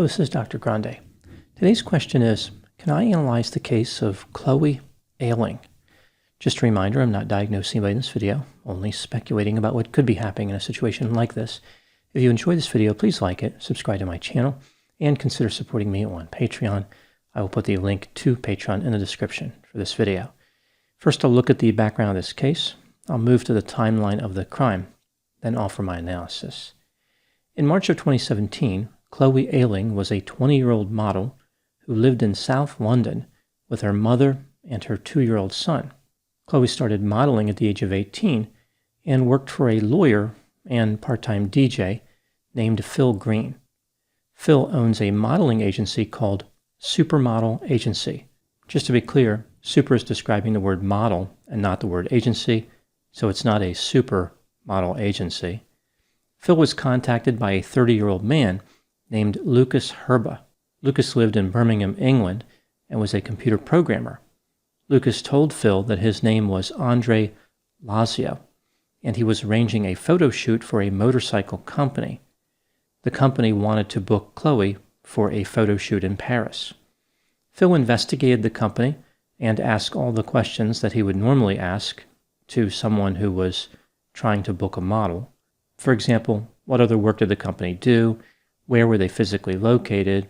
Hello, this is Dr. Grande. Today's question is, can I analyze the case of Chloe Ayling? Just a reminder, I'm not diagnosing anybody in this video, only speculating about what could be happening in a situation like this. If you enjoyed this video, please like it, subscribe to my channel, and consider supporting me on Patreon. I will put the link to Patreon in the description for this video. First, I'll look at the background of this case. I'll move to the timeline of the crime, then offer my analysis. In March of 2017, Chloe Ayling was a 20-year-old model who lived in South London with her mother and her 2-year-old son. Chloe started modeling at the age of 18 and worked for a lawyer and part-time DJ named Phil Green. Phil owns a modeling agency called Supermodel Agency. Just to be clear, super is describing the word model and not the word agency, so it's not a supermodel agency. Phil was contacted by a 30-year-old man named Lucas Herba. Lucas lived in Birmingham, England, and was a computer programmer. Lucas told Phil that his name was Andre Lazio, and he was arranging a photo shoot for a motorcycle company. The company wanted to book Chloe for a photo shoot in Paris. Phil investigated the company and asked all the questions that he would normally ask to someone who was trying to book a model. For example, what other work did the company do? Where were they physically located?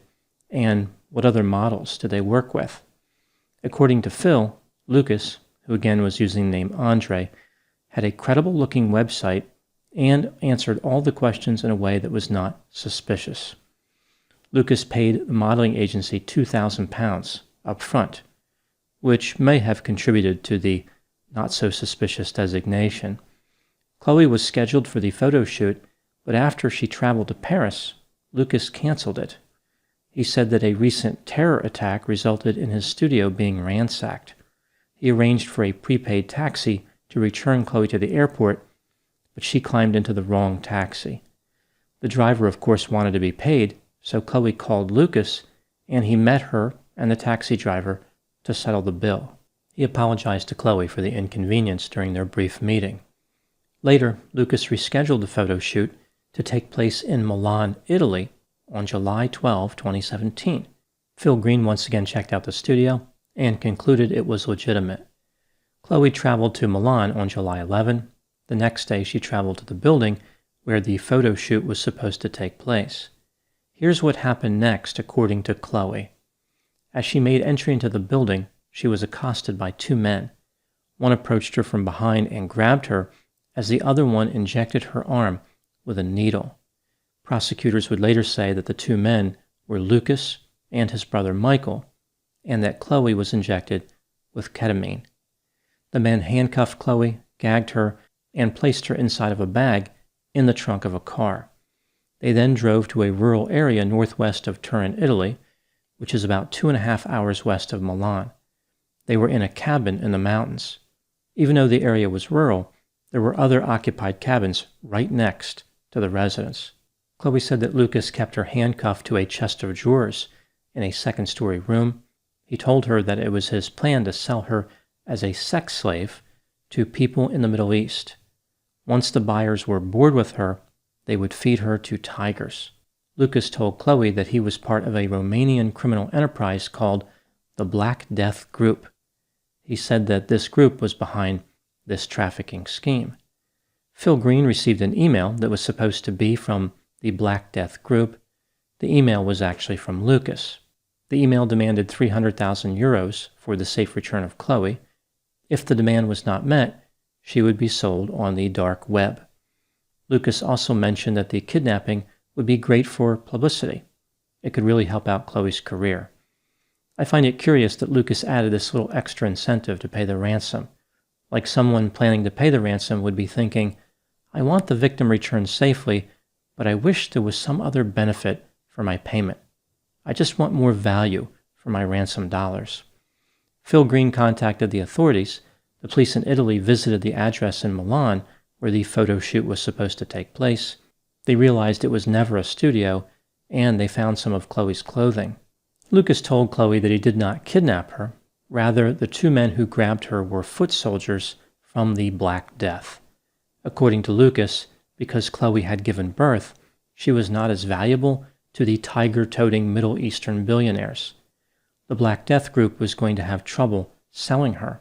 And what other models did they work with? According to Phil, Lucas, who again was using the name Andre, had a credible-looking website and answered all the questions in a way that was not suspicious. Lucas paid the modeling agency £2,000 up front, which may have contributed to the not-so-suspicious designation. Chloe was scheduled for the photo shoot, but after she traveled to Paris, Lucas canceled it. He said that a recent terror attack resulted in his studio being ransacked. He arranged for a prepaid taxi to return Chloe to the airport, but she climbed into the wrong taxi. The driver, of course, wanted to be paid, so Chloe called Lucas, and he met her and the taxi driver to settle the bill. He apologized to Chloe for the inconvenience during their brief meeting. Later, Lucas rescheduled the photo shoot to take place in Milan, Italy, on July 12, 2017. Phil Green once again checked out the studio and concluded it was legitimate. Chloe traveled to Milan on July 11. The next day, she traveled to the building where the photo shoot was supposed to take place. Here's what happened next, according to Chloe. As she made entry into the building, she was accosted by 2 men. One approached her from behind and grabbed her, as the other one injected her arm with a needle. Prosecutors would later say that the 2 men were Lucas and his brother Michael, and that Chloe was injected with ketamine. The men handcuffed Chloe, gagged her, and placed her inside of a bag in the trunk of a car. They then drove to a rural area northwest of Turin, Italy, which is about 2.5 hours west of Milan. They were in a cabin in the mountains. Even though the area was rural, there were other occupied cabins right next to the residence. Chloe said that Lucas kept her handcuffed to a chest of drawers in a second-story room. He told her that it was his plan to sell her as a sex slave to people in the Middle East. Once the buyers were bored with her, they would feed her to tigers. Lucas told Chloe that he was part of a Romanian criminal enterprise called the Black Death Group. He said that this group was behind this trafficking scheme. Phil Green received an email that was supposed to be from the Black Death Group. The email was actually from Lucas. The email demanded 300,000 euros for the safe return of Chloe. If the demand was not met, she would be sold on the dark web. Lucas also mentioned that the kidnapping would be great for publicity. It could really help out Chloe's career. I find it curious that Lucas added this little extra incentive to pay the ransom. Like someone planning to pay the ransom would be thinking, I want the victim returned safely, but I wish there was some other benefit for my payment. I just want more value for my ransom dollars. Phil Green contacted the authorities. The police in Italy visited the address in Milan where the photo shoot was supposed to take place. They realized it was never a studio, and they found some of Chloe's clothing. Lucas told Chloe that he did not kidnap her. Rather, the 2 men who grabbed her were foot soldiers from the Black Death. According to Lucas, because Chloe had given birth, she was not as valuable to the tiger-toting Middle Eastern billionaires. The Black Death group was going to have trouble selling her.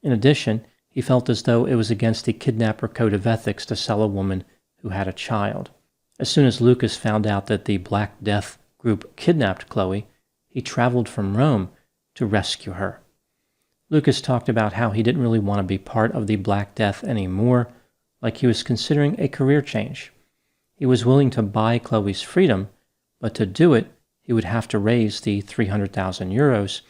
In addition, he felt as though it was against the kidnapper code of ethics to sell a woman who had a child. As soon as Lucas found out that the Black Death group kidnapped Chloe, he traveled from Rome to rescue her. Lucas talked about how he didn't really want to be part of the Black Death anymore, like he was considering a career change. He was willing to buy Chloe's freedom, but to do it, he would have to raise the 300,000 euros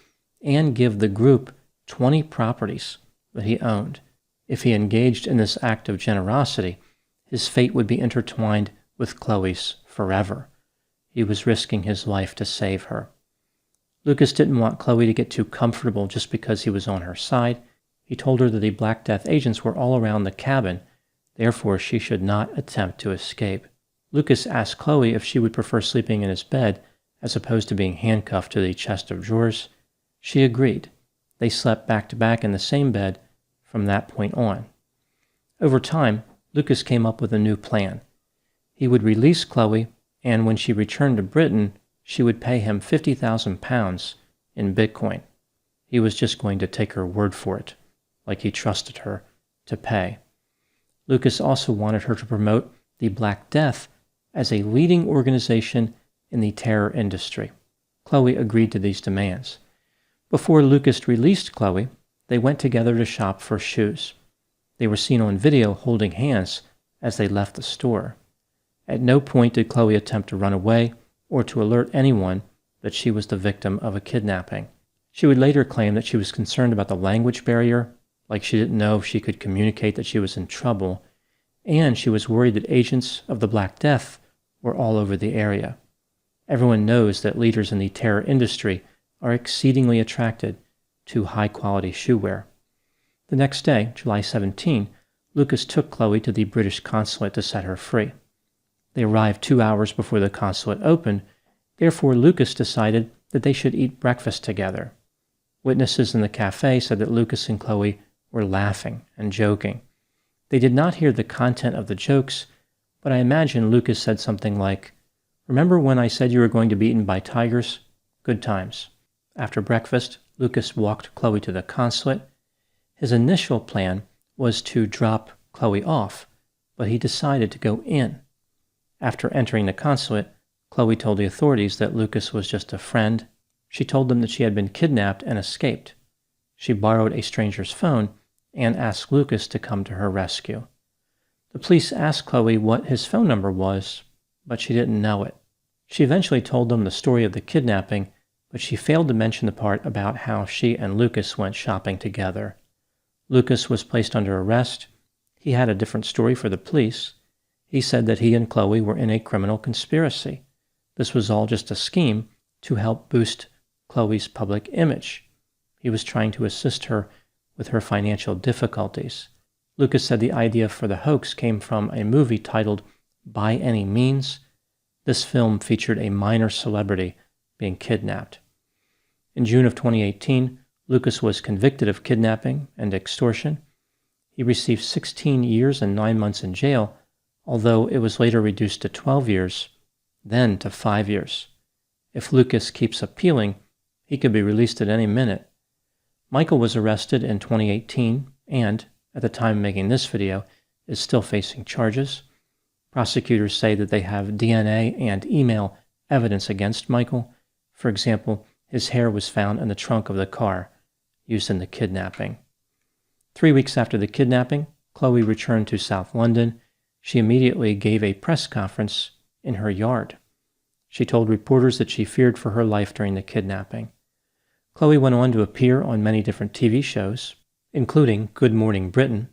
and give the group 20 properties that he owned. If he engaged in this act of generosity, his fate would be intertwined with Chloe's forever. He was risking his life to save her. Lucas didn't want Chloe to get too comfortable just because he was on her side. He told her that the Black Death agents were all around the cabin, therefore she should not attempt to escape. Lucas asked Chloe if she would prefer sleeping in his bed as opposed to being handcuffed to the chest of drawers. She agreed. They slept back to back in the same bed from that point on. Over time, Lucas came up with a new plan. He would release Chloe, and when she returned to Britain, she would pay him £50,000 in Bitcoin. He was just going to take her word for it, like he trusted her to pay. Lucas also wanted her to promote the Black Death as a leading organization in the terror industry. Chloe agreed to these demands. Before Lucas released Chloe, they went together to shop for shoes. They were seen on video holding hands as they left the store. At no point did Chloe attempt to run away or to alert anyone that she was the victim of a kidnapping. She would later claim that she was concerned about the language barrier, like she didn't know if she could communicate that she was in trouble, and she was worried that agents of the Black Death were all over the area. Everyone knows that leaders in the terror industry are exceedingly attracted to high-quality shoewear. The next day, July 17, Lucas took Chloe to the British consulate to set her free. They arrived 2 hours before the consulate opened, therefore Lucas decided that they should eat breakfast together. Witnesses in the cafe said that Lucas and Chloe were laughing and joking. They did not hear the content of the jokes, but I imagine Lucas said something like, "Remember when I said you were going to be eaten by tigers? Good times." After breakfast, Lucas walked Chloe to the consulate. His initial plan was to drop Chloe off, but he decided to go in. After entering the consulate, Chloe told the authorities that Lucas was just a friend. She told them that she had been kidnapped and escaped. She borrowed a stranger's phone and asked Lucas to come to her rescue. The police asked Chloe what his phone number was, but she didn't know it. She eventually told them the story of the kidnapping, but she failed to mention the part about how she and Lucas went shopping together. Lucas was placed under arrest. He had a different story for the police. He said that he and Chloe were in a criminal conspiracy. This was all just a scheme to help boost Chloe's public image. He was trying to assist her with her financial difficulties. Lucas said the idea for the hoax came from a movie titled By Any Means. This film featured a minor celebrity being kidnapped. In June of 2018, Lucas was convicted of kidnapping and extortion. He received 16 years and 9 months in jail, although it was later reduced to 12 years, then to 5 years. If Lucas keeps appealing, he could be released at any minute. Michael was arrested in 2018 and, at the time of making this video, is still facing charges. Prosecutors say that they have DNA and email evidence against Michael. For example, his hair was found in the trunk of the car used in the kidnapping. 3 weeks after the kidnapping, Chloe returned to South London. She immediately gave a press conference in her yard. She told reporters that she feared for her life during the kidnapping. Chloe went on to appear on many different TV shows, including Good Morning Britain.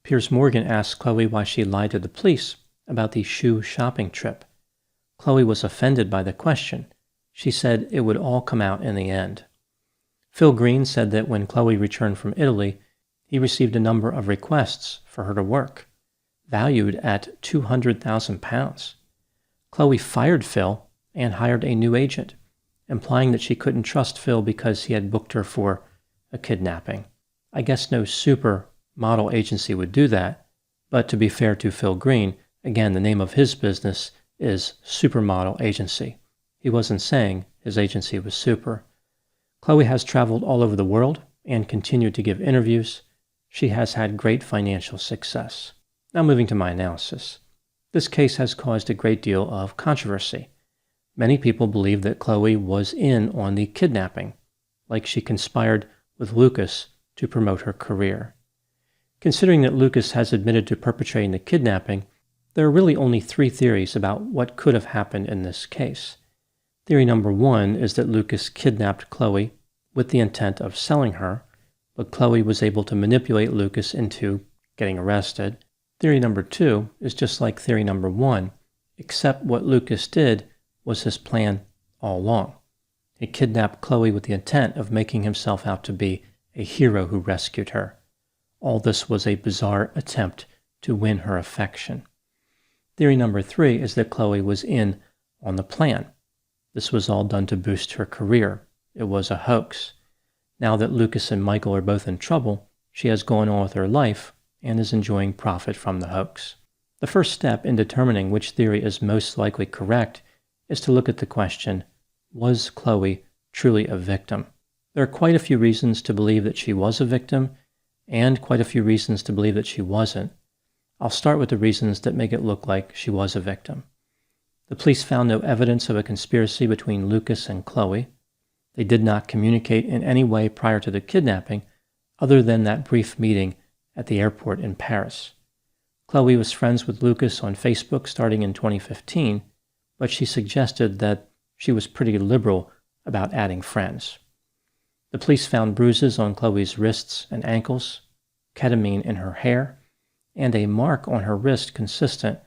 Piers Morgan asked Chloe why she lied to the police about the shoe shopping trip. Chloe was offended by the question. She said it would all come out in the end. Phil Green said that when Chloe returned from Italy, he received a number of requests for her to work, valued at £200,000. Chloe fired Phil and hired a new agent, implying that she couldn't trust Phil because he had booked her for a kidnapping. I guess no supermodel agency would do that, but to be fair to Phil Green, again, the name of his business is Supermodel Agency. He wasn't saying his agency was super. Chloe has traveled all over the world and continued to give interviews. She has had great financial success. Now moving to my analysis. This case has caused a great deal of controversy. Many people believe that Chloe was in on the kidnapping, like she conspired with Lucas to promote her career. Considering that Lucas has admitted to perpetrating the kidnapping, there are really only three theories about what could have happened in this case. Theory number one is that Lucas kidnapped Chloe with the intent of selling her, but Chloe was able to manipulate Lucas into getting arrested. Theory number two is just like theory number one, except what Lucas did was his plan all along. He kidnapped Chloe with the intent of making himself out to be a hero who rescued her. All this was a bizarre attempt to win her affection. Theory number three is that Chloe was in on the plan. This was all done to boost her career. It was a hoax. Now that Lucas and Michael are both in trouble, she has gone on with her life and is enjoying profit from the hoax. The first step in determining which theory is most likely correct is to look at the question, was Chloe truly a victim? There are quite a few reasons to believe that she was a victim, and quite a few reasons to believe that she wasn't. I'll start with the reasons that make it look like she was a victim. The police found no evidence of a conspiracy between Lucas and Chloe. They did not communicate in any way prior to the kidnapping, other than that brief meeting at the airport in Paris. Chloe was friends with Lucas on Facebook starting in 2015, but she suggested that she was pretty liberal about adding friends. The police found bruises on Chloe's wrists and ankles, ketamine in her hair, and a mark on her wrist consistent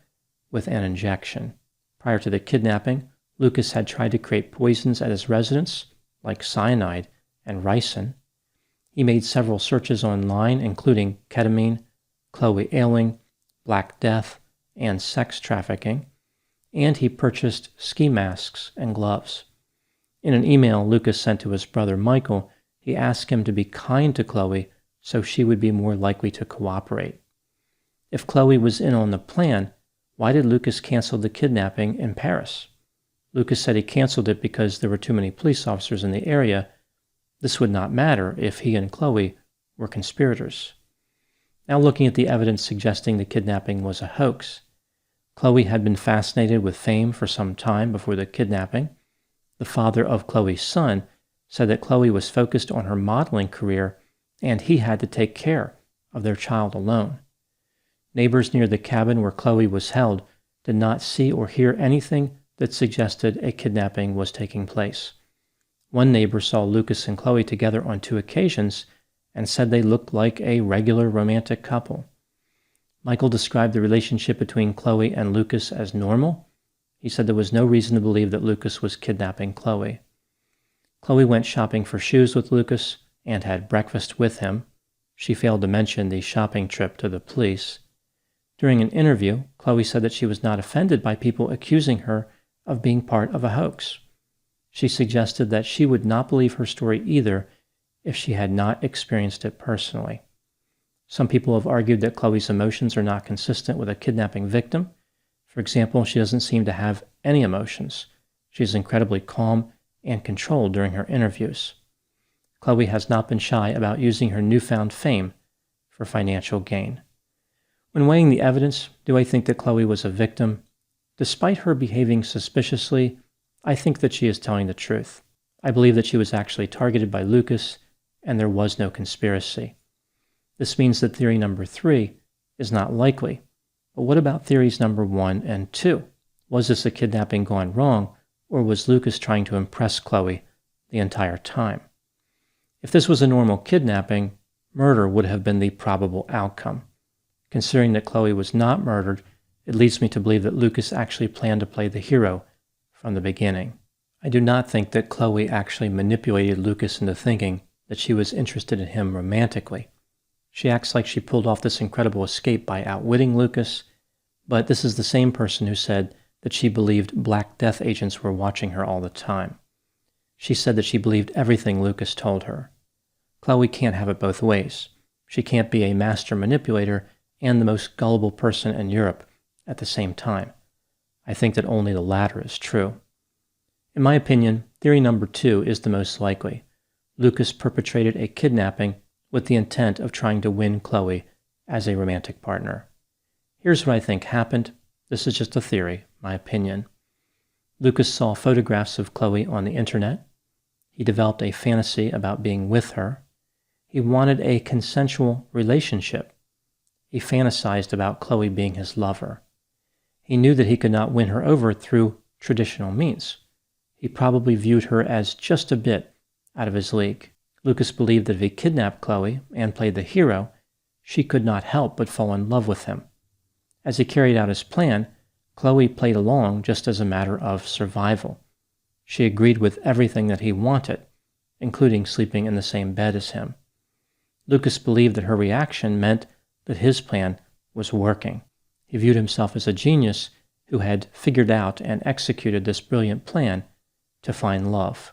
with an injection. Prior to the kidnapping, Lucas had tried to create poisons at his residence, like cyanide and ricin. He made several searches online, including ketamine, Chloe Ayling, Black Death, and sex trafficking, and he purchased ski masks and gloves. In an email Lucas sent to his brother Michael, he asked him to be kind to Chloe so she would be more likely to cooperate. If Chloe was in on the plan, why did Lucas cancel the kidnapping in Paris? Lucas said he canceled it because there were too many police officers in the area. This would not matter if he and Chloe were conspirators. Now looking at the evidence suggesting the kidnapping was a hoax. Chloe had been fascinated with fame for some time before the kidnapping. The father of Chloe's son said that Chloe was focused on her modeling career and he had to take care of their child alone. Neighbors near the cabin where Chloe was held did not see or hear anything that suggested a kidnapping was taking place. One neighbor saw Lucas and Chloe together on 2 occasions and said they looked like a regular romantic couple. Michael described the relationship between Chloe and Lucas as normal. He said there was no reason to believe that Lucas was kidnapping Chloe. Chloe went shopping for shoes with Lucas and had breakfast with him. She failed to mention the shopping trip to the police. During an interview, Chloe said that she was not offended by people accusing her of being part of a hoax. She suggested that she would not believe her story either if she had not experienced it personally. Some people have argued that Chloe's emotions are not consistent with a kidnapping victim. For example, she doesn't seem to have any emotions. She is incredibly calm and controlled during her interviews. Chloe has not been shy about using her newfound fame for financial gain. When weighing the evidence, do I think that Chloe was a victim? Despite her behaving suspiciously, I think that she is telling the truth. I believe that she was actually targeted by Lucas and there was no conspiracy. This means that theory number 3 is not likely. But what about theories number 1 and 2? Was this a kidnapping gone wrong, or was Lucas trying to impress Chloe the entire time? If this was a normal kidnapping, murder would have been the probable outcome. Considering that Chloe was not murdered, it leads me to believe that Lucas actually planned to play the hero from the beginning. I do not think that Chloe actually manipulated Lucas into thinking that she was interested in him romantically. She acts like she pulled off this incredible escape by outwitting Lucas, but this is the same person who said that she believed Black Death agents were watching her all the time. She said that she believed everything Lucas told her. Chloe can't have it both ways. She can't be a master manipulator and the most gullible person in Europe at the same time. I think that only the latter is true. In my opinion, theory number 2 is the most likely. Lucas perpetrated a kidnapping with the intent of trying to win Chloe as a romantic partner. Here's what I think happened. This is just a theory, my opinion. Lucas saw photographs of Chloe on the internet. He developed a fantasy about being with her. He wanted a consensual relationship. He fantasized about Chloe being his lover. He knew that he could not win her over through traditional means. He probably viewed her as just a bit out of his league. Lucas believed that if he kidnapped Chloe and played the hero, she could not help but fall in love with him. As he carried out his plan, Chloe played along just as a matter of survival. She agreed with everything that he wanted, including sleeping in the same bed as him. Lucas believed that her reaction meant that his plan was working. He viewed himself as a genius who had figured out and executed this brilliant plan to find love.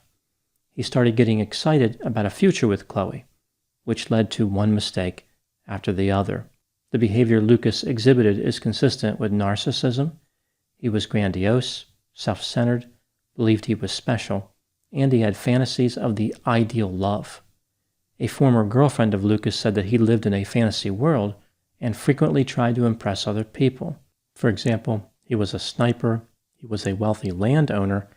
He started getting excited about a future with Chloe, which led to one mistake after the other. The behavior Lucas exhibited is consistent with narcissism. He was grandiose, self-centered, believed he was special, and he had fantasies of the ideal love. A former girlfriend of Lucas said that he lived in a fantasy world and frequently tried to impress other people. For example, he was a sniper, he was a wealthy landowner,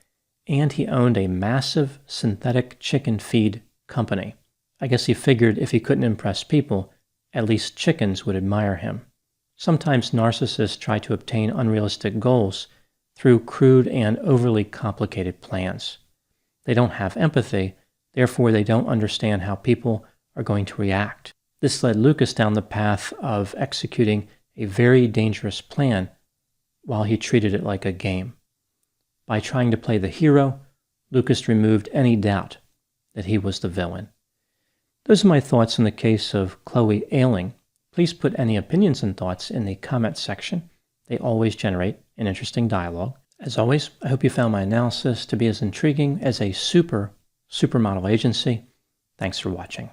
and he owned a massive synthetic chicken feed company. I guess he figured if he couldn't impress people, at least chickens would admire him. Sometimes narcissists try to obtain unrealistic goals through crude and overly complicated plans. They don't have empathy, therefore they don't understand how people are going to react. This led Lucas down the path of executing a very dangerous plan while he treated it like a game. By trying to play the hero, Lucas removed any doubt that he was the villain. Those are my thoughts on the case of Chloe Ayling. Please put any opinions and thoughts in the comments section. They always generate an interesting dialogue. As always, I hope you found my analysis to be as intriguing as a supermodel agency. Thanks for watching.